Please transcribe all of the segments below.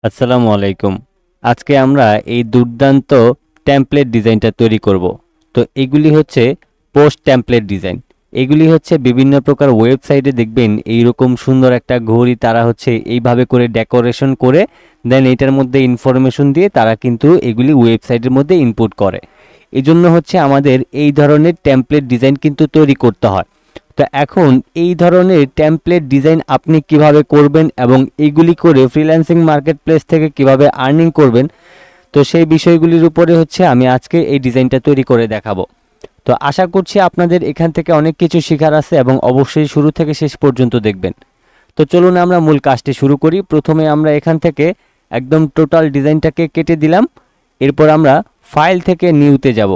আসসালামু আলাইকুম। আজকে আমরা এই দুর্দান্ত টেমপ্লেট ডিজাইনটা তৈরি করব। তো এগুলি হচ্ছে পোস্ট টেমপ্লেট ডিজাইন। এগুলি হচ্ছে বিভিন্ন প্রকার ওয়েবসাইটে দেখবেন এইরকম সুন্দর একটা ঘড়ি তারা হচ্ছে এইভাবে করে ডেকোরেশন করে দেন এটার মধ্যে ইনফরমেশন দিয়ে তারা কিন্তু এগুলি ওয়েবসাইটের মধ্যে ইনপুট করে। এজন্য হচ্ছে আমাদের এই ধরনের টেমপ্লেট ডিজাইন কিন্তু তৈরি করতে হয়। তো এখন এই ধরনের টেমপ্লেট ডিজাইন আপনি কিভাবে করবেন এবং এইগুলি করে ফ্রিল্যান্সিং মার্কেটপ্লেস থেকে কিভাবে আর্নিং করবেন, তো সেই বিষয়গুলির উপরে হচ্ছে আমি আজকে এই ডিজাইনটা তৈরি করে দেখাবো। তো আশা করছি আপনাদের এখান থেকে অনেক কিছু শেখার আছে এবং অবশ্যই শুরু থেকে শেষ পর্যন্ত দেখবেন। তো চলুন আমরা মূল কাজটি শুরু করি। প্রথমে আমরা এখান থেকে একদম টোটাল ডিজাইনটাকে কেটে দিলাম। এরপর আমরা ফাইল থেকে নিউতে যাব।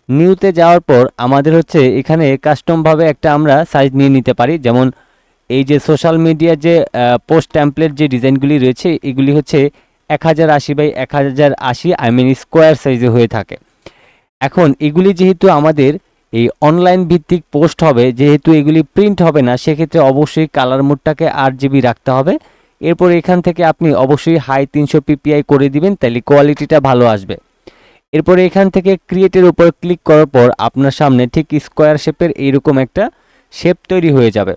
নিউতে যাওয়ার পর আমাদের হচ্ছে এখানে কাস্টমভাবে একটা আমরা সাইজ নিয়ে নিতে পারি। যেমন এই যে সোশ্যাল মিডিয়ার যে পোস্ট টেমপ্লেট যে ডিজাইনগুলি রয়েছে এগুলি হচ্ছে 1080 বাই 1080 স্কোয়ার সাইজে হয়ে থাকে। এখন এগুলি যেহেতু আমাদের এই অনলাইন ভিত্তিক পোস্ট হবে, যেহেতু এগুলি প্রিন্ট হবে না, সেক্ষেত্রে অবশ্যই কালার মোডটাকে 8 GB রাখতে হবে। এরপর এখান থেকে আপনি অবশ্যই হাই 300 ppi করে দিবেন, তাহলে কোয়ালিটিটা ভালো আসবে। এরপরে এখান থেকে ক্রিয়েটের উপর ক্লিক করার পর আপনার সামনে ঠিক স্কোয়ার শেপের এইরকম একটা শেপ তৈরি হয়ে যাবে।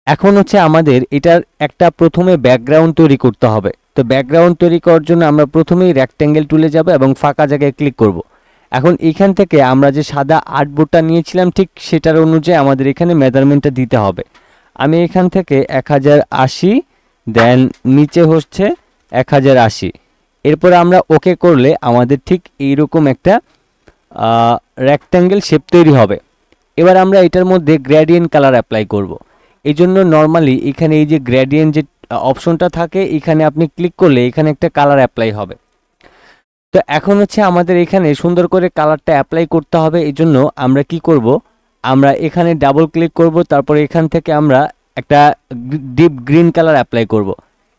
এখন হচ্ছে আমাদের এটার একটা প্রথমে ব্যাকগ্রাউন্ড তৈরি করতে হবে। তো ব্যাকগ্রাউন্ড তৈরি করার জন্য আমরা প্রথমেই রেক্ট্যাঙ্গেল টুলে যাব এবং ফাঁকা জায়গায় ক্লিক করব। এখন এখান থেকে আমরা যে সাদা আর্টবোর্ডটা নিয়েছিলাম ঠিক সেটার অনুযায়ী আমাদের এখানে মেজারমেন্টটা দিতে হবে। আমি এখান থেকে 1080 দেন নিচে হচ্ছে 1080। এরপর আমরা ওকে করলে আমাদের ঠিক এইরকম একটা রেক্ট্যাঙ্গেল শেপ তৈরি হবে। এবার আমরা এটার মধ্যে গ্রেডিয়েন্ট কালার অ্যাপ্লাই করব। এই জন্য নর্মালি এখানে এই যে গ্রেডিয়েন্ট যে অপশনটা থাকে এখানে আপনি ক্লিক করলে এখানে একটা কালার অ্যাপ্লাই হবে। তো এখন হচ্ছে আমাদের এখানে সুন্দর করে কালারটা অ্যাপ্লাই করতে হবে। এই জন্য আমরা কি করব, আমরা এখানে ডাবল ক্লিক করব, তারপর এখান থেকে আমরা একটা ডিপ গ্রিন কালার অ্যাপ্লাই করব।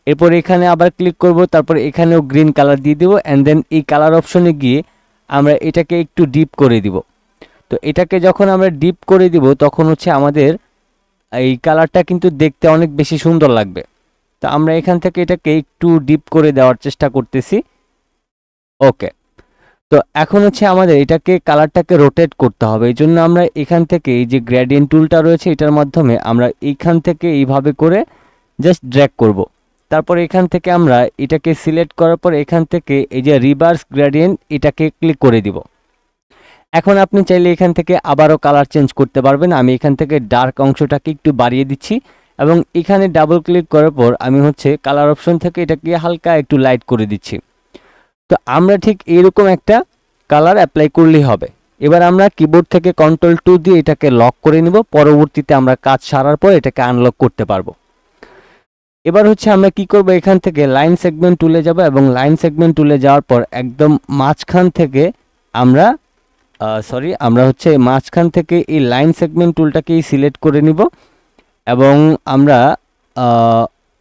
এরপর এখানে আবার ক্লিক করব, তারপর এখানেও গ্রিন কালার দিয়ে দেবো অ্যান্ড দেন এই কালার অপশনে গিয়ে আমরা এটাকে একটু ডিপ করে দিব। তো এটাকে যখন আমরা ডিপ করে দিব তখন হচ্ছে আমাদের এই কালারটা কিন্তু দেখতে অনেক বেশি সুন্দর লাগবে। তো আমরা এখান থেকে এটাকে একটু ডিপ করে দেওয়ার চেষ্টা করতেছি। ওকে, তো এখন হচ্ছে আমাদের এটাকে কালারটাকে রোটেট করতে হবে। এই জন্য আমরা এখান থেকে এই যে গ্রেডিয়েন্ট টুলটা রয়েছে এটার মাধ্যমে আমরা এইখান থেকে এইভাবে করে জাস্ট ড্র্যাগ করব। তারপর এখান থেকে আমরা এটাকে সিলেক্ট করার পর এখান থেকে এই যে রিভার্স গ্রেডিয়েন্ট এটাকে ক্লিক করে দিব। এখন আপনি চাইলে এখান থেকে আবারও কালার চেঞ্জ করতে পারবেন। আমি এখান থেকে ডার্ক অংশটাকে একটু বাড়িয়ে দিচ্ছি এবং এখানে ডাবল ক্লিক করার পর আমি হচ্ছে কালার অপশন থেকে এটাকে হালকা একটু লাইট করে দিচ্ছি। তো আমরা ঠিক এরকম একটা কালার অ্যাপ্লাই করলেই হবে। এবার আমরা কিবোর্ড থেকে Ctrl+2 দিয়ে এটাকে লক করে নিব। পরবর্তীতে আমরা কাজ সারার পর এটাকে আনলক করতে পারবো। এবার হচ্ছে আমরা কি করব, এখান থেকে লাইন সেগমেন্ট টুলে যাব এবং লাইন সেগমেন্ট টুলে যাওয়ার পর একদম মাঝখান থেকে আমরা হচ্ছে মাঝখান থেকে এই লাইন সেগমেন্ট টুলটাকেই সিলেক্ট করে নিব এবং আমরা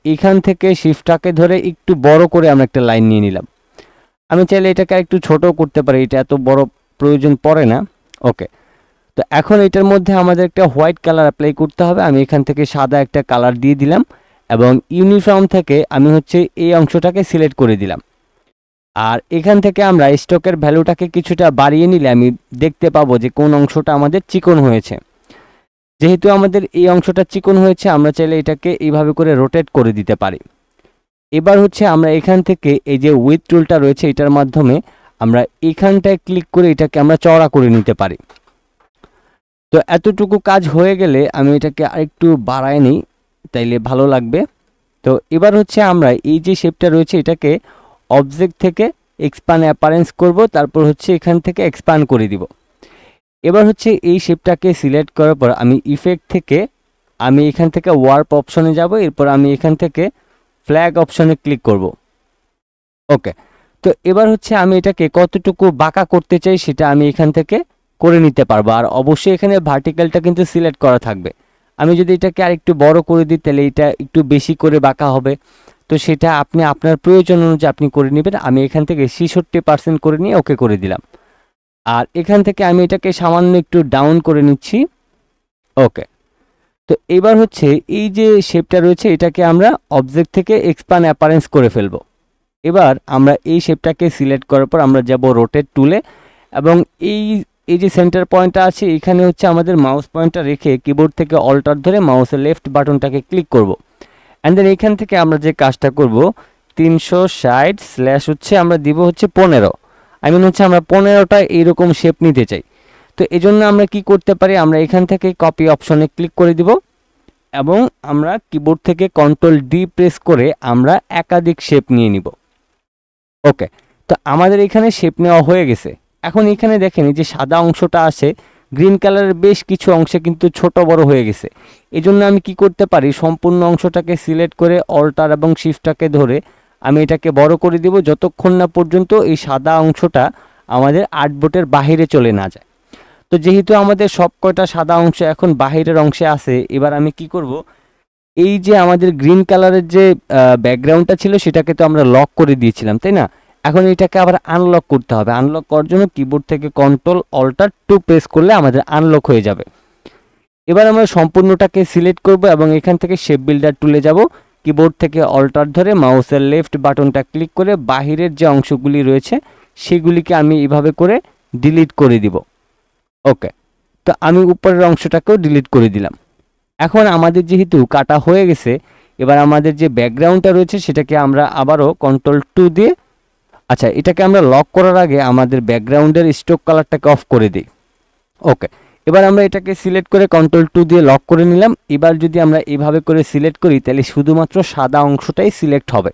এখান থেকে শিফটটাকে ধরে একটু বড় করে আমরা একটা লাইন নিয়ে নিলাম। আমি চাইলে এটাকে একটু ছোট করতে পারি, এটা এত বড় প্রয়োজন পড়ে না। ওকে, তো এখন এটার মধ্যে আমাদের একটা হোয়াইট কালার অ্যাপ্লাই করতে হবে। আমি এখান থেকে সাদা একটা কালার দিয়ে দিলাম এবং ইউনিফর্ম থেকে আমি হচ্ছে এই অংশটাকে সিলেক্ট করে দিলাম। আর এখান থেকে আমরা স্টকের ভ্যালুটাকে কিছুটা বাড়িয়ে নিলে আমি দেখতে পাবো যে কোন অংশটা আমাদের চিকন হয়েছে। যেহেতু আমাদের এই অংশটা চিকন হয়েছে আমরা চাইলে এটাকে এইভাবে করে রোটেট করে দিতে পারি। এবার হচ্ছে আমরা এখান থেকে এই যে উইথ টুলটা রয়েছে এটার মাধ্যমে আমরা এখানটায় ক্লিক করে এটাকে আমরা চওড়া করে নিতে পারি। তো এতটুকু কাজ হয়ে গেলে আমি এটাকে আরেকটু বাড়ায় নিই, তাইলে ভালো লাগবে। তো এবার হচ্ছে আমরা এই যে শেপটা রয়েছে এটাকে অবজেক্ট থেকে এক্সপ্যান্ড অ্যাপারেন্স করব, তারপর হচ্ছে এখান থেকে এক্সপ্যান্ড করে দিব। এবার হচ্ছে এই শেপটাকে সিলেক্ট করার পর আমি ইফেক্ট থেকে আমি এখান থেকে ওয়ার্প অপশনে যাব। এরপর আমি এখান থেকে ফ্ল্যাগ অপশনে ক্লিক করব। ওকে, তো এবার হচ্ছে আমি এটাকে কতটুকু বাঁকা করতে চাই সেটা আমি এখান থেকে করে নিতে পারবো। আর অবশ্যই এখানে ভার্টিক্যালটা কিন্তু সিলেক্ট করা থাকবে। আমি যদি এটাকে আর একটু বড় করে দিই তাহলে এটা একটু বেশি করে বাঁকা হবে। তো সেটা আপনি আপনার প্রয়োজন অনুযায়ী আপনি করে নেবেন। আমি এখান থেকে 66% করে নিয়ে ওকে করে দিলাম। আর এখান থেকে আমি এটাকে সামান্য একটু ডাউন করে নিচ্ছি। ওকে, তো এবার হচ্ছে এই যে শেপটা রয়েছে এটাকে আমরা অবজেক্ট থেকে এক্সপ্যান্ড অ্যাপারেন্স করে ফেলবো। এবার আমরা এই শেপটাকে সিলেক্ট করার পর আমরা যাব রোটেট টুলে, এবং এই এই যে সেন্টার পয়েন্টটা আছে এখানে হচ্ছে আমাদের মাউস পয়েন্টটা রেখে কিবোর্ড থেকে অল্টার ধরে মাউসের লেফট বাটনটাকে ক্লিক করব। অ্যান্ড দেন এখান থেকে আমরা যে কাজটা করব 360 স্ল্যাশ হচ্ছে আমরা দিব হচ্ছে 15, হচ্ছে আমরা 15টা এইরকম শেপ নিতে চাই। তো এই জন্য আমরা কি করতে পারি, আমরা এখান থেকে কপি অপশনে ক্লিক করে দিব এবং আমরা কিবোর্ড থেকে কন্ট্রোল ডি প্রেস করে আমরা একাধিক শেপ নিয়ে নিব। ওকে, তো আমাদের এখানে শেপ নেওয়া হয়ে গেছে। এখন এখানে দেখেন এই যে সাদা অংশটা আছে গ্রিন কালারের বেশ কিছু অংশে কিন্তু ছোট বড় হয়ে গেছে। এই জন্য আমি কি করতে পারি, সম্পূর্ণ অংশটাকে সিলেক্ট করে অল্টার এবং শিফটটাকে ধরে আমি এটাকে বড় করে দিব যতক্ষণ না পর্যন্ত এই সাদা অংশটা আমাদের আর্টবোর্ডের বাহিরে চলে না যায়। তো যেহেতু আমাদের সব কয়টা সাদা অংশ এখন বাহিরের অংশে আছে, এবার আমি কি করব, এই যে আমাদের গ্রিন কালারের যে ব্যাকগ্রাউন্ডটা ছিল সেটাকে তো আমরা লক করে দিয়েছিলাম, তাই না? এখন এটাকে আবার আনলক করতে হবে। আনলক করার জন্য কিবোর্ড থেকে কন্ট্রোল অল্টার টু প্রেস করলে আমাদের আনলক হয়ে যাবে। এবার আমরা সম্পূর্ণটাকে সিলেক্ট করব এবং এখান থেকে শেপ বিল্ডার টুলে যাব। কিবোর্ড থেকে অল্টার ধরে মাউসের লেফট বাটনটা ক্লিক করে বাহিরের যে অংশগুলি রয়েছে সেগুলিকে আমি এভাবে করে ডিলিট করে দিব। ওকে, তো আমি উপরের অংশটাকেও ডিলিট করে দিলাম। এখন আমাদের যেহেতু কাটা হয়ে গেছে, এবার আমাদের যে ব্যাকগ্রাউন্ডটা রয়েছে সেটাকে আমরা আবারও কন্ট্রোল টু দিয়ে, আচ্ছা এটাকে আমরা লক করার আগে আমাদের ব্যাকগ্রাউন্ডের স্ট্রোক কালারটাকে অফ করে দিই। ওকে, এবার আমরা এটাকে সিলেক্ট করে কন্ট্রোল টু দিয়ে লক করে নিলাম। এবার যদি আমরা এইভাবে করে সিলেক্ট করি তাহলে শুধুমাত্র সাদা অংশটাই সিলেক্ট হবে।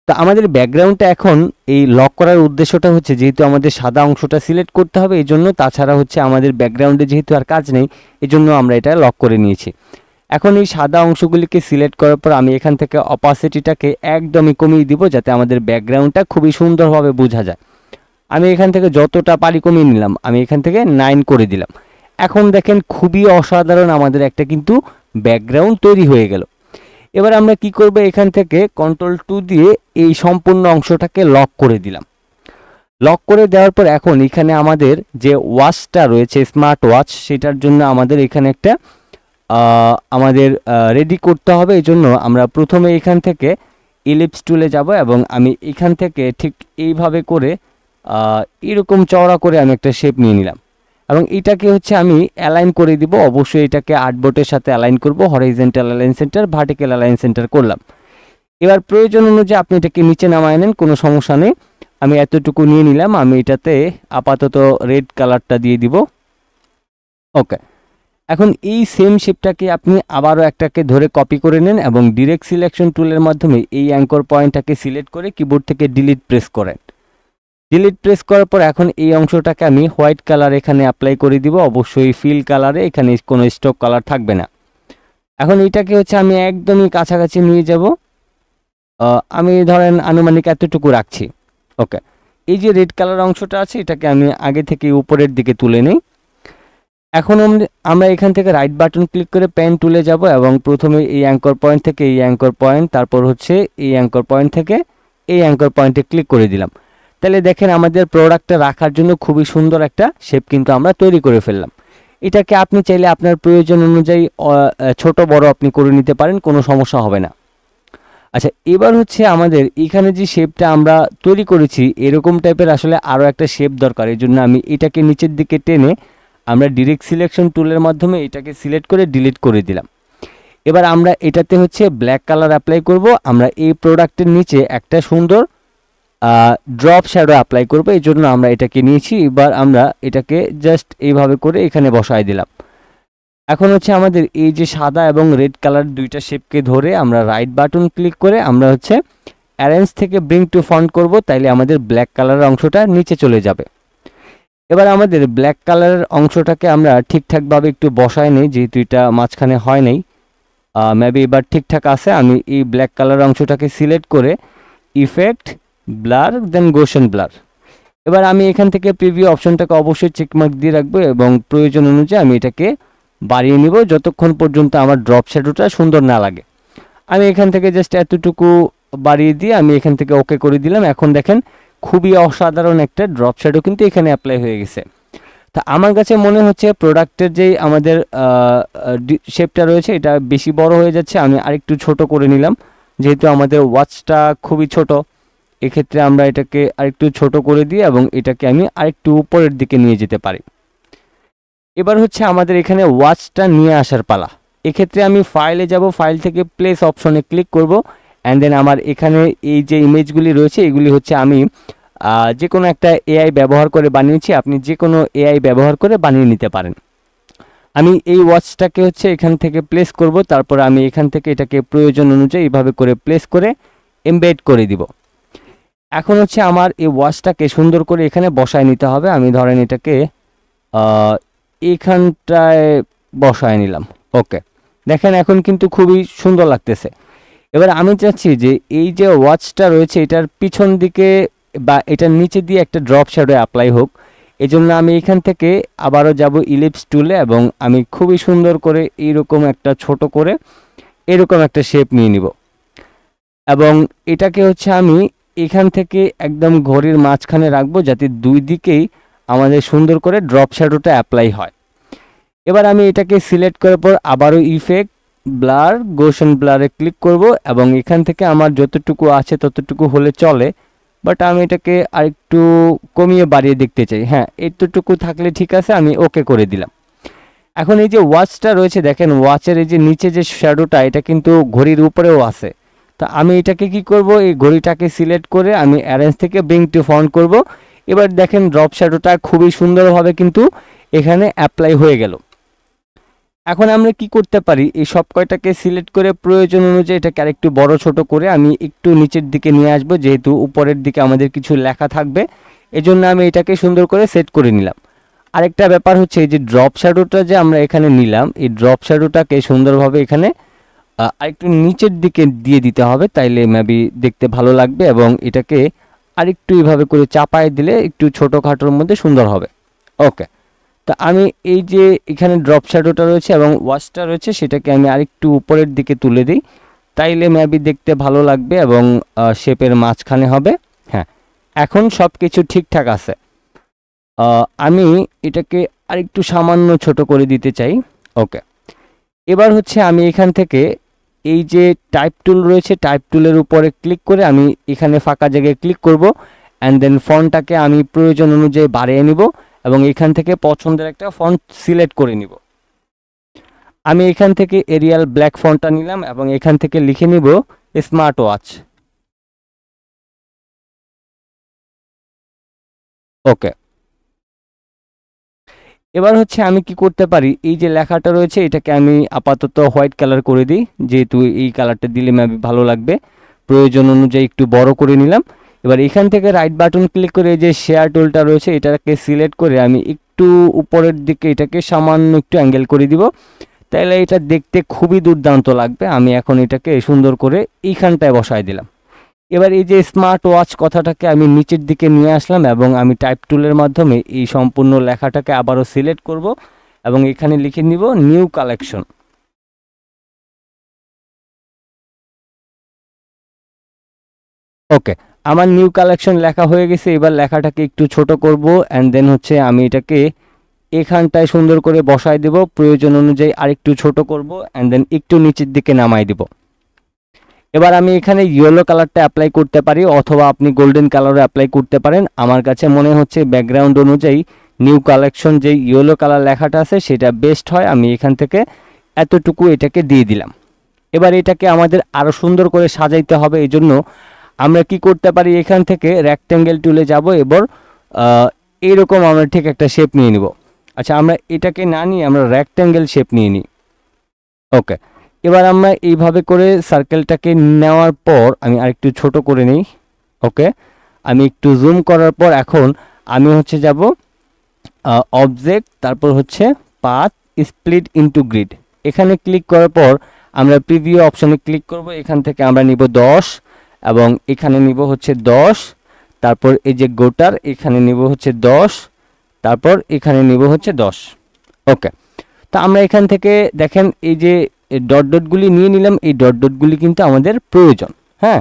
তো আমাদের ব্যাকগ্রাউন্ডটা এখন এই লক করার উদ্দেশ্যটা হচ্ছে যেহেতু আমাদের সাদা অংশটা সিলেক্ট করতে হবে এই জন্য, তাছাড়া হচ্ছে আমাদের ব্যাকগ্রাউন্ডে যেহেতু আর কাজ নেই এই জন্য আমরা এটা লক করে নিয়েছি। এখন এই সাদা অংশগুলিকে সিলেক্ট করার পর আমি এখান থেকে অপাসিটিটাকে একদমই কমিয়ে দিব যাতে আমাদের ব্যাকগ্রাউন্ডটা খুবই সুন্দরভাবে বোঝা যায়। আমি এখান থেকে যতটা পারি কমিয়ে নিলাম, আমি এখান থেকে 9 করে দিলাম। এখন দেখেন খুবই অসাধারণ আমাদের একটা কিন্তু ব্যাকগ্রাউন্ড তৈরি হয়ে গেল। এবার আমরা কি করব, এখান থেকে কন্ট্রোল টু দিয়ে এই সম্পূর্ণ অংশটাকে লক করে দিলাম। লক করে দেওয়ার পর এখন এখানে আমাদের যে ওয়াচটা রয়েছে স্মার্ট ওয়াচ, সেটার জন্য আমাদের এখানে একটা আমাদের রেডি করতে হবে। এই জন্য আমরা প্রথমে এখান থেকে ইলিপস টুলে যাব এবং আমি এখান থেকে ঠিক এইভাবে করে এরকম চওড়া করে আমি একটা শেপ নিয়ে নিলাম এবং এটাকে হচ্ছে আমি অ্যালাইন করে দিব। অবশ্যই এটাকে আর্টবোর্ডের সাথে অ্যালাইন করব, horizontal align centre, vertical align centre করলাম। এবার প্রয়োজন অনুযায়ী আপনি এটাকে নিচে নামায় নেন, কোনো সমস্যা নেই। আমি এতটুকু নিয়ে নিলাম, আমি এটাতে আপাতত রেড কালারটা দিয়ে দিব। ওকে, এখন এই সেম শেপটাকে আপনি আবারও একটাকে ধরে কপি করে নেন এবং ডিরেক্ট সিলেকশন টুলের মাধ্যমে এই অ্যাঙ্কর পয়েন্টটাকে সিলেক্ট করে কিবোর্ড থেকে ডিলিট প্রেস করেন। ডিলিট প্রেস করার পর এখন এই অংশটাকে আমি হোয়াইট কালার এখানে অ্যাপ্লাই করে দিব। অবশ্যই ফিল কালারে, এখানে কোনো স্টক কালার থাকবে না। এখন এটাকে হচ্ছে আমি একদমই কাছাকাছি নিয়ে যাব, আমি ধরেন আনুমানিক এতটুকু রাখছি। ওকে, এই যে রেড কালার অংশটা আছে এটাকে আমি আগে থেকে উপরের দিকে তুলে নিই। এখন আমরা এখান থেকে রাইট বাটন ক্লিক করে পেন টুলে যাব এবং প্রথমে এই অ্যাঙ্কর পয়েন্ট থেকে এই অ্যাঙ্কর পয়েন্ট, তারপর হচ্ছে এই অ্যাঙ্কর পয়েন্ট থেকে এই অ্যাঙ্কর পয়েন্টে ক্লিক করে দিলাম। তাহলে দেখেন আমাদের প্রোডাক্টটা রাখার জন্য খুবই সুন্দর একটা শেপ কিন্তু আমরা তৈরি করে ফেললাম। এটাকে আপনি চাইলে আপনার প্রয়োজন অনুযায়ী ছোট বড় আপনি করে নিতে পারেন, কোনো সমস্যা হবে না। আচ্ছা, এবার হচ্ছে আমাদের এখানে যে শেপটা আমরা তৈরি করেছি এরকম টাইপের আসলে আরও একটা শেপ দরকার। এই জন্য আমি এটাকে নিচের দিকে টেনে আমরা ডিরেক্ট সিলেকশন টুলের মাধ্যমে এটাকে সিলেক্ট করে ডিলিট করে দিলাম। এবার আমরা এটাতে হচ্ছে ব্ল্যাক কালার অ্যাপ্লাই করব। আমরা এই প্রোডাক্টের নিচে একটা সুন্দর ড্রপ শ্যাডো অ্যাপ্লাই করব, এই জন্য আমরা এটাকে নিয়েছি। এবার আমরা এটাকে জাস্ট এইভাবে করে এখানে বসায় দিলাম। এখন হচ্ছে আমাদের এই যে সাদা এবং রেড কালার দুইটা শেপকে ধরে আমরা রাইট বাটন ক্লিক করে আমরা হচ্ছে অ্যারেঞ্জ থেকে ব্রিং টু ফন্ট করব, তাইলে আমাদের ব্ল্যাক কালারের অংশটা নিচে চলে যাবে। এবার আমাদের ব্ল্যাক কালারের অংশটাকে আমরা ঠিকঠাকভাবে একটু বসায় নিই, যেহেতু এটা মাঝখানে হয় নাই, মেবি এবার ঠিকঠাক আছে। আমি এই ব্ল্যাক কালার অংশটাকে সিলেক্ট করে ইফেক্ট, ব্লার, দেন গোশন ব্লার। এবার আমি এখান থেকে প্রিভিউ অপশনটাকে অবশ্যই চেকমার্ক দিয়ে রাখবো এবং প্রয়োজন অনুযায়ী আমি এটাকে বাড়িয়ে নিব যতক্ষণ পর্যন্ত আমার ড্রপ শ্যাডোটা সুন্দর না লাগে। আমি এখান থেকে জাস্ট এতটুকু বাড়িয়ে দিয়ে আমি এখান থেকে ওকে করে দিলাম। এখন দেখেন খুবই অসাধারণ একটা ড্রপ শ্যাডো কিন্তু এখানে অ্যাপ্লাই হয়ে গেছে। তো তা আমার কাছে মনে হচ্ছে প্রোডাক্টের যেই আমাদের শেপটা রয়েছে এটা বেশি বড় হয়ে যাচ্ছে, আমি আরেকটু ছোট করে নিলাম। যেহেতু আমাদের ওয়াচটা খুবই ছোট, এক্ষেত্রে আমরা এটাকে আরেকটু ছোট করে দিই এবং এটাকে আমি আরেকটু উপরের দিকে নিয়ে যেতে পারি। এবার হচ্ছে আমাদের এখানে ওয়াচটা নিয়ে আসার পালা। এক্ষেত্রে আমি ফাইলে যাব, ফাইল থেকে প্লেস অপশনে ক্লিক করব, অ্যান্ড দেন আমার এখানে এই যে ইমেজগুলি রয়েছে এগুলি হচ্ছে আমি যে কোনো একটা এআই ব্যবহার করে বানিয়েছি। আপনি যে কোনো এআই ব্যবহার করে বানিয়ে নিতে পারেন। আমি এই ওয়াচটাকে হচ্ছে এখান থেকে প্লেস করব, তারপর আমি এখান থেকে এটাকে প্রয়োজন অনুযায়ী এইভাবে করে প্লেস করে এমবেড করে দিব। এখন হচ্ছে আমার এই ওয়াচটাকে সুন্দর করে এখানে বসায় নিতে হবে। আমি ধরেন এটাকে এইখানটায় বসায় নিলাম। ওকে, দেখেন এখন কিন্তু খুবই সুন্দর লাগতেছে। এবার আমি চাচ্ছি যে এই যে ওয়াচটা রয়েছে এটার পিছন দিকে বা এটার নিচে দিয়ে একটা ড্রপ শ্যাডো অ্যাপ্লাই হোক। এজন্য আমি এখান থেকে আবারও যাব ইলিপস টুলে এবং আমি খুবই সুন্দর করে এইরকম একটা ছোট করে এরকম একটা শেপ নিয়ে নিব এবং এটাকে হচ্ছে আমি এখান থেকে একদম ঘড়ির মাঝখানে রাখবো, যাতে দুই দিকেই আমাদের সুন্দর করে ড্রপ শ্যাডোটা অ্যাপ্লাই হয়। এবার আমি এটাকে সিলেক্ট করার পর আবারও ইফেক্ট, ব্লার, গোশন ব্লারে ক্লিক করব এবং এখান থেকে আমার যতটুকু আছে ততটুকু হলে চলে, বাট আমি এটাকে আরেকটু কমিয়ে বাড়িয়ে দেখতে চাই। হ্যাঁ, এতটুকু থাকলে ঠিক আছে, আমি ওকে করে দিলাম। এখন এই যে ওয়াচটা রয়েছে দেখেন, ওয়াচের এই যে নিচে যে শ্যাডোটা এটা কিন্তু ঘড়ির উপরেও আছে। তো আমি এটাকে কি করব, এই ঘড়িটাকে সিলেক্ট করে আমি অ্যারেঞ্জ থেকে ব্রিং টু ফ্রন্ট করব। এবার দেখেন ড্রপ শ্যাডোটা খুবই সুন্দরভাবে কিন্তু এখানে অ্যাপ্লাই হয়ে গেল। এখন আমরা কি করতে পারি, এই সব কয়টাকে সিলেক্ট করে প্রয়োজন অনুযায়ী এটাকে আরেকটু বড় ছোট করে আমি একটু নিচের দিকে নিয়ে আসবো, যেহেতু উপরের দিকে আমাদের কিছু লেখা থাকবে। এজন্য আমি এটাকে সুন্দর করে সেট করে নিলাম। আরেকটা ব্যাপার হচ্ছে এই যে ড্রপ শ্যাডোটা যে আমরা এখানে নিলাম, এই ড্রপ শ্যাডোটাকে সুন্দরভাবে এখানে আরেকটু নিচের দিকে দিয়ে দিতে হবে, তাইলে মেবি দেখতে ভালো লাগবে এবং এটাকে আরেকটু এইভাবে করে চাপায় দিলে একটু ছোটোখাটোর মধ্যে সুন্দর হবে। ওকে, তা আমি এই যে এখানে ড্রপ শ্যাডোটা রয়েছে এবং ওয়াচটা রয়েছে সেটাকে আমি আরেকটু উপরের দিকে তুলে দিই, তাইলে মেবি দেখতে ভালো লাগবে এবং শেপের মাঝখানে হবে। হ্যাঁ, এখন সব কিছু ঠিকঠাক আছে। আমি এটাকে আরেকটু সামান্য ছোট করে দিতে চাই। ওকে, এবার হচ্ছে আমি এখান থেকে এই যে টাইপ টুল রয়েছে, টাইপ টুলের উপরে ক্লিক করে আমি এখানে ফাঁকা জায়গায় ক্লিক করব, অ্যান্ড দেন ফন্টটাকে আমি প্রয়োজন অনুযায়ী বাড়িয়ে নিব এবং এখান থেকে পছন্দের একটা ফন্ট সিলেক্ট করে নিব। আমি এখান থেকে এরিয়াল ব্ল্যাক ফন্টটা নিলাম এবং এখান থেকে লিখে নিব স্মার্ট ওয়াচ। ওকে, এবার হচ্ছে আমি কি করতে পারি, এই যে লেখাটা রয়েছে এটাকে আমি আপাতত হোয়াইট কালার করে দিই, যেহেতু এই কালারটা দিলে মেবি ভালো লাগবে। প্রয়োজন অনুযায়ী একটু বড় করে নিলাম। এবার এখান থেকে রাইট বাটন ক্লিক করে এই যে শেয়ার টুলটা রয়েছে এটাকে সিলেক্ট করে আমি একটু উপরের দিকে এটাকে সামান্য একটু অ্যাঙ্গেল করে দিব, তাহলে এটা দেখতে খুবই দুর্দান্ত লাগবে। আমি এখন এটাকে সুন্দর করে এইখানটায় বসায় দিলাম। এবার এই যে স্মার্ট ওয়াচ কথাটাকে আমি নিচের দিকে নিয়ে আসলাম এবং আমি টাইপ টুলের মাধ্যমে এই সম্পূর্ণ লেখাটাকে আবারও সিলেক্ট করব এবং এখানে লিখে নিব নিউ কালেকশন। ওকে, আমার নিউ কালেকশন লেখা হয়ে গেছে। এবার লেখাটাকে একটু ছোট করব, অ্যান্ড দেন হচ্ছে আমি এটাকে এখানটায় সুন্দর করে বসায় দেব, প্রয়োজন অনুযায়ী আরেকটু ছোট করব, অ্যান্ড দেন একটু নিচের দিকে নামাই দেব। এবার আমি এখানে ইয়েলো কালারটা অ্যাপ্লাই করতে পারি অথবা আপনি গোল্ডেন কালারও অ্যাপ্লাই করতে পারেন। আমার কাছে মনে হচ্ছে ব্যাকগ্রাউন্ড অনুযায়ী নিউ কালেকশন যে ইয়েলো কালার লেখাটা আছে সেটা বেস্ট হয়। আমি এখান থেকে এতটুকু এটাকে দিয়ে দিলাম। এবার এটাকে আমাদের আরও সুন্দর করে সাজাইতে হবে, এই জন্য আমরা কি করতে পারি, এখান থেকে রেক্ট্যাঙ্গেল টুলে যাব। এবার এইরকম আমরা ঠিক একটা শেপ নিয়ে নিব। আচ্ছা, আমরা এটাকে না নিয়ে আমরা রেক্ট্যাঙ্গেল শেপ নিয়ে নিই। ওকে, এবার আমরা এইভাবে করে সার্কেলটাকে নেওয়ার পর আমি আরেকটু ছোট করে নিই। ওকে, আমি একটু জুম করার পর এখন আমি হচ্ছে যাব অবজেক্ট, তারপর হচ্ছে পাথ, স্প্লিট ইনটু গ্রিড। এখানে ক্লিক করার পর আমরা প্রিভিউ অপশনে ক্লিক করব। এখান থেকে আমরা নিব 10 এবং এখানে নিব হচ্ছে 10, তারপর এই যে গোটার এখানে নিব হচ্ছে 10, তারপর এখানে নিব হচ্ছে 10। ওকে, তো আমরা এখান থেকে দেখেন এই যে ডট ডটগুলি নিয়ে নিলাম, এই ডট ডটগুলি কিন্তু আমাদের প্রয়োজন। হ্যাঁ,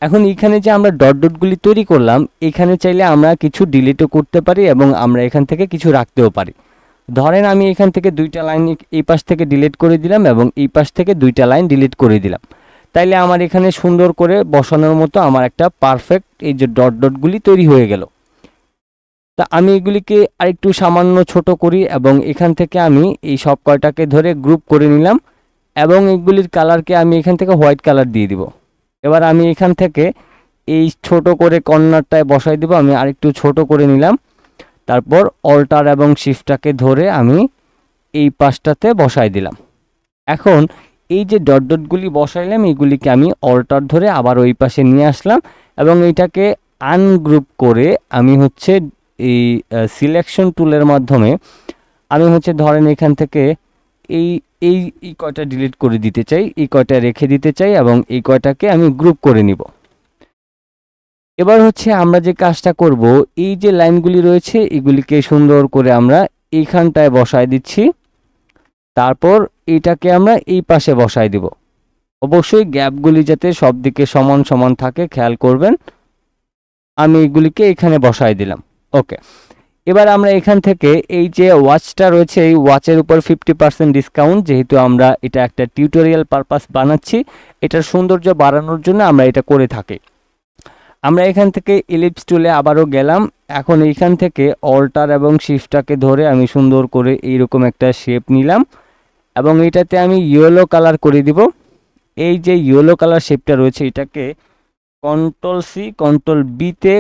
এখন এখানে যে আমরা ডট ডটগুলি তৈরি করলাম, এখানে চাইলে আমরা কিছু ডিলিটও করতে পারি এবং আমরা এখান থেকে কিছু রাখতেও পারি। ধরেন আমি এখান থেকে 2টা লাইন এই পাশ থেকে ডিলিট করে দিলাম এবং এই পাশ থেকে 2টা লাইন ডিলিট করে দিলাম। তাইলে আমার এখানে সুন্দর করে বসানোর মতো আমার একটা পারফেক্ট এই যে ডট ডটগুলি তৈরি হয়ে গেল। তা আমি এগুলিকে আরেকটু সামান্য ছোট করি এবং এখান থেকে আমি এই সব কয়টাকে ধরে গ্রুপ করে নিলাম এবং এগুলির কালারকে আমি এখান থেকে হোয়াইট কালার দিয়ে দিব। এবার আমি এখান থেকে এই ছোট করে কর্নারটায় বসাই দিব। আমি আরেকটু ছোট করে নিলাম, তারপর অল্টার এবং শিফটটাকে ধরে আমি এই পাশটাতে বসাই দিলাম। এখন এই যে ডট ডটগুলি বসাইলাম, এইগুলিকে আমি অল্টার ধরে আবার ওই পাশে নিয়ে আসলাম এবং এইটাকে আনগ্রুপ করে আমি হচ্ছে এই সিলেকশন টুলের মাধ্যমে আমি হচ্ছে ধরেন এখান থেকে এই এই এই কয়টা ডিলিট করে দিতে চাই, এই কয়টা রেখে দিতে চাই এবং এই কয়টাকে আমি গ্রুপ করে নিব। এবার হচ্ছে আমরা যে কাজটা করব, এই যে লাইনগুলি রয়েছে এগুলিকে সুন্দর করে আমরা এইখানটায় বসায় দিচ্ছি, তারপর এটাকে আমরা এই পাশে বসায় দিব। অবশ্যই গ্যাপগুলি যাতে সব দিকে সমান সমান থাকে খেয়াল করবেন। আমি এগুলিকে এখানে বসায় দিলাম। ওকে, এবার আমরা এখান থেকে এই যে ওয়াচটা রয়েছে, এই ওয়াচের উপর 50% ডিসকাউন্ট, যেহেতু আমরা এটা একটা টিউটোরিয়াল পারপাস বানাচ্ছি, এটার সৌন্দর্য বাড়ানোর জন্য আমরা এটা করে থাকি। আমরা এখান থেকে ইলিপস টুলে আবারও গেলাম। এখন এইখান থেকে অল্টার এবং শিফটটাকে ধরে আমি সুন্দর করে এইরকম একটা শেপ নিলাম এবং এটাতে আমি ইয়েলো কালার করে দিব। এই যে ইয়েলো কালার শেপটা রয়েছে এটাকে Ctrl+C Ctrl+B-তে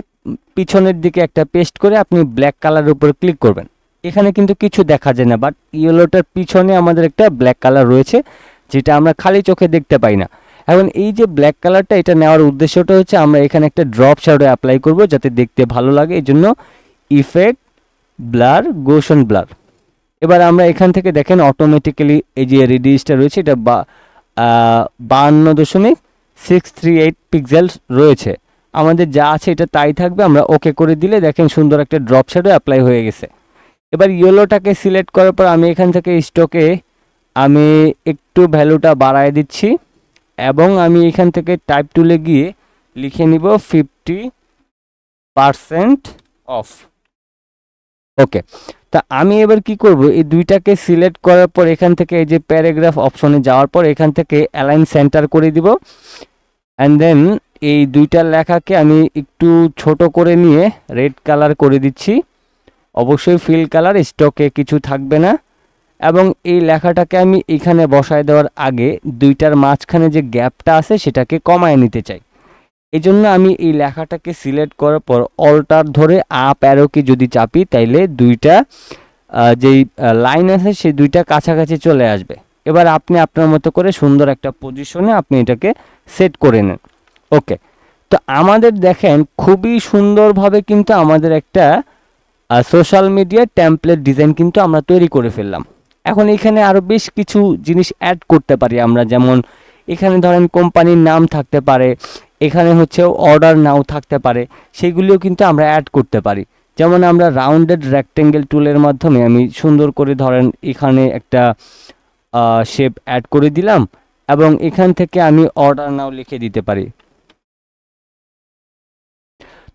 পিছনের দিকে একটা পেস্ট করে আপনি ব্ল্যাক কালারের উপর ক্লিক করবেন। এখানে কিন্তু কিছু দেখা যায় না, বাট ইয়েলোটার পিছনে আমাদের একটা ব্ল্যাক কালার রয়েছে যেটা আমরা খালি চোখে দেখতে পাই না। এখন এই যে ব্ল্যাক কালারটা, এটা নেওয়ার উদ্দেশ্যটা হচ্ছে আমরা এখানে একটা ড্রপ শ্যাডো অ্যাপ্লাই করব যাতে দেখতে ভালো লাগে, এই জন্য ইফেক্ট, ব্লার, গোশন ব্লার। এবার আমরা এখান থেকে দেখেন অটোমেটিক্যালি এই যে রেডিয়াসটা রয়েছে এটা 52.638 পিক্সেল রয়েছে। আমাদের যা আছে এটা তাই থাকবে। আমরা ওকে করে দিলে দেখেন সুন্দর একটা ড্রপ শ্যাডো অ্যাপ্লাই হয়ে গেছে। এবার ইয়েলোটাকে সিলেক্ট করার পর আমি এখান থেকে স্টকে আমি একটু ভ্যালুটা বাড়ায় দিচ্ছি এবং আমি এখান থেকে টাইপ টুলে গিয়ে লিখে নিব 50% অফ। ওকে, তা আমি এবার কি করব, এই দুইটাকে সিলেক্ট করার পর এখান থেকে এই যে প্যারাগ্রাফ অপশনে যাওয়ার পর এখান থেকে অ্যালাইন সেন্টার করে দিব অ্যান্ড দেন এই দুইটা লেখাকে আমি একটু ছোট করে নিয়ে রেড কালার করে দিচ্ছি। অবশ্যই ফিল কালার, স্টকে কিছু থাকবে না। এবং এই লেখাটাকে আমি এখানে বসায় দেওয়ার আগে দুইটার মাঝখানে যে গ্যাপটা আছে সেটাকে কমায় নিতে চাই। এই জন্য আমি এই লেখাটাকে সিলেক্ট করার পর অল্টার ধরে আপ অ্যারো কি যদি চাপি তাইলে দুইটা যেই লাইন আছে সেই দুইটা কাছাকাছি চলে আসবে। এবার আপনি আপনার মতো করে সুন্দর একটা পজিশনে আপনি এটাকে সেট করে নেন। ওকে, তো আমাদের দেখেন খুবই সুন্দরভাবে কিন্তু আমাদের একটা সোশ্যাল মিডিয়া টেমপ্লেট ডিজাইন কিন্তু আমরা তৈরি করে ফেললাম। এখন এখানে আরও বেশ কিছু জিনিস অ্যাড করতে পারি আমরা, যেমন এখানে ধরেন কোম্পানির নাম থাকতে পারে, এখানে হচ্ছে অর্ডার নাও থাকতে পারে, সেগুলিও কিন্তু আমরা অ্যাড করতে পারি। যেমন আমরা রাউন্ডেড রেক্টেঙ্গেল টুলের মাধ্যমে আমি সুন্দর করে ধরেন এখানে একটা শেপ অ্যাড করে দিলাম এবং এখান থেকে আমি অর্ডার নাও লিখে দিতে পারি।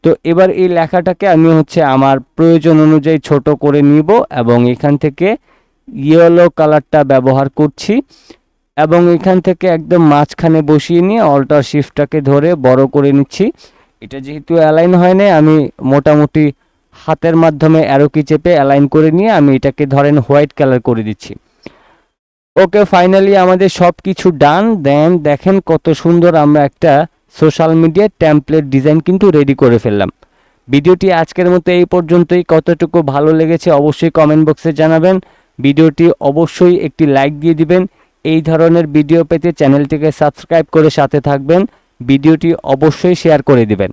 তো এবার এই লেখাটাকে আমি হচ্ছে আমার প্রয়োজন অনুযায়ী ছোট করে নিব এবং এখান থেকে ইয়েলো কালারটা ব্যবহার করছি এবং এখান থেকে একদম মাঝখানে বসিয়ে নিয়ে অল্টার শিফটটাকে ধরে বড় করে নিচ্ছি। এটা যেহেতু অ্যালাইন হয় না, আমি মোটামুটি হাতের মাধ্যমে অ্যারো কি চেপে অ্যালাইন করে নিয়ে আমি এটাকে ধরেন হোয়াইট কালার করে দিচ্ছি। ওকে, ফাইনালি আমাদের সব কিছু ডান। দেন দেখেন কত সুন্দর আমরা একটা সোশ্যাল মিডিয়া টেমপ্লেট ডিজাইন কিন্তু রেডি করে ফেললাম। ভিডিওটি আজকের মতো এই পর্যন্তই। কতটুকু ভালো লেগেছে অবশ্যই কমেন্ট বক্সে জানাবেন। ভিডিওটি অবশ্যই একটি লাইক দিয়ে দিবেন। এই ধরনের ভিডিও পেতে চ্যানেলটিকে সাবস্ক্রাইব করে সাথে থাকবেন। ভিডিওটি অবশ্যই শেয়ার করে দিবেন।